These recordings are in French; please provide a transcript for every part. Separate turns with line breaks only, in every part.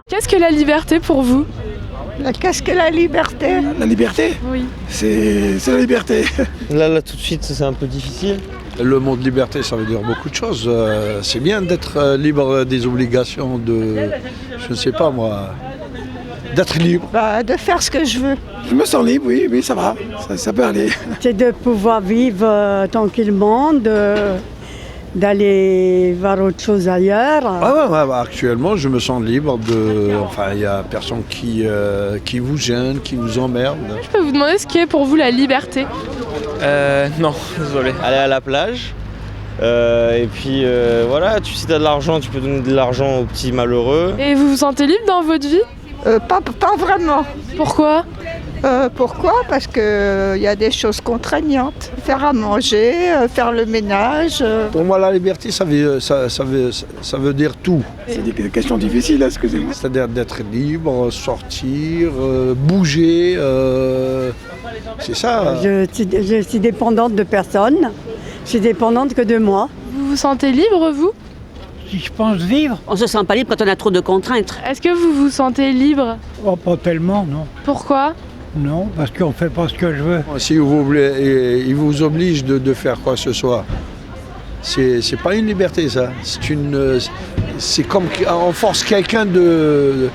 Qu'est-ce que la liberté pour vous?
Qu'est-ce que la liberté?
La liberté,
Oui.
c'est la liberté.
Là, tout de suite, c'est un peu difficile.
Le mot de liberté, ça veut dire beaucoup de choses. C'est bien d'être libre des obligations de, je ne sais pas moi, d'être libre.
De faire ce que je veux.
Je me sens libre, oui, ça va, ça peut aller.
C'est de pouvoir vivre tranquillement, d'aller voir autre chose ailleurs.
Actuellement, je me sens libre Enfin, il n'y a personne qui vous gêne, qui vous emmerde.
Je peux vous demander ce qu'est pour vous la liberté?
Non, désolé. Aller à la plage. Et puis voilà, si tu as de l'argent, tu peux donner de l'argent aux petits malheureux.
Et vous vous sentez libre dans votre vie?
Pas vraiment.
Pourquoi?
Pourquoi? Parce qu'il y a des choses contraignantes. Faire à manger, faire le ménage.
Pour moi, la liberté, ça veut dire tout.
C'est des questions difficiles, excusez-moi.
C'est-à-dire d'être libre, sortir, bouger. C'est ça.
Je suis dépendante de personne, je suis dépendante que de moi.
Vous vous sentez libre, vous?
Si je pense vivre,
On se sent pas libre quand on a trop de contraintes.
Est-ce que vous vous sentez libre?
pas tellement, non.
Pourquoi?
Non, parce qu'on fait pas ce que je veux.
Si il vous oblige de faire quoi que ce soit, c'est pas une liberté, ça. C'est comme on force quelqu'un de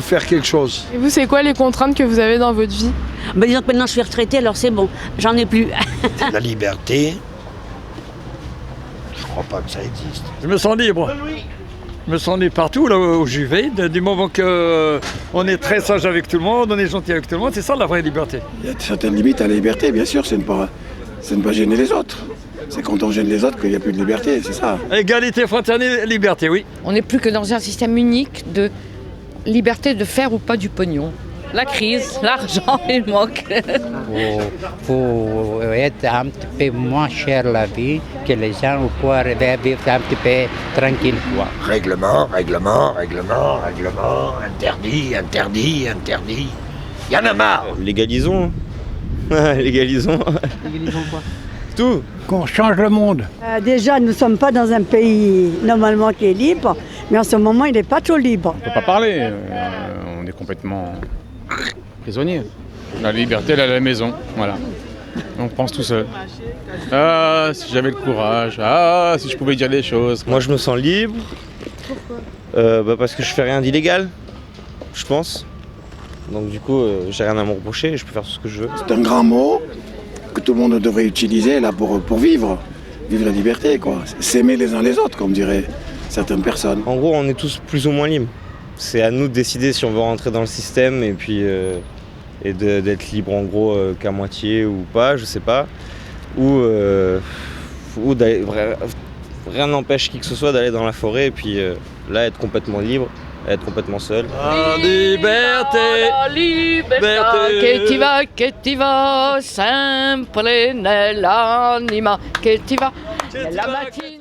faire quelque chose.
Et vous, c'est quoi les contraintes que vous avez dans votre vie?
Disons que maintenant je suis retraitée, alors c'est bon, j'en ai plus.
La liberté, je crois pas que ça existe.
Je me sens libre. Je me sens libre partout là où je vais, du moment qu'on est très sage avec tout le monde, on est gentil avec tout le monde, c'est ça la vraie liberté.
Il y a certaines limites à la liberté, bien sûr, c'est ne pas gêner les autres. C'est quand on gêne les autres qu'il n'y a plus de liberté, c'est ça.
Égalité, fraternité, liberté, oui.
On n'est plus que dans un système unique de liberté de faire ou pas du pognon. La crise, l'argent, il manque.
Pour être un petit peu moins cher la vie, que les gens pouvoir arriver à vivre un petit peu tranquille.
Règlement, interdit. Il y en a marre.
Légalisons. Légalisons.
Légalisons quoi?
Tout.
Qu'on change le monde.
Déjà, nous ne sommes pas dans un pays normalement qui est libre, mais en ce moment, il n'est pas trop libre.
On ne peut pas parler, on est complètement prisonnier. La liberté, elle est à la maison, voilà. On pense tout seul. Ah, si j'avais le courage, si je pouvais dire des choses.
Moi, je me sens libre. Pourquoi? Parce que je fais rien d'illégal, je pense. Donc du coup, j'ai rien à me reprocher, je peux faire tout ce que je veux.
C'est un grand mot que tout le monde devrait utiliser là pour vivre la liberté, quoi. S'aimer les uns les autres, comme diraient certaines personnes.
En gros, on est tous plus ou moins libres. C'est à nous de décider si on veut rentrer dans le système et puis d'être libre en gros qu'à moitié ou pas, je sais pas. Ou rien n'empêche qui que ce soit d'aller dans la forêt et puis là être complètement libre, être complètement seul.
La liberté,
Che ti va, sempre nell'anima, che ti va, nella mattina.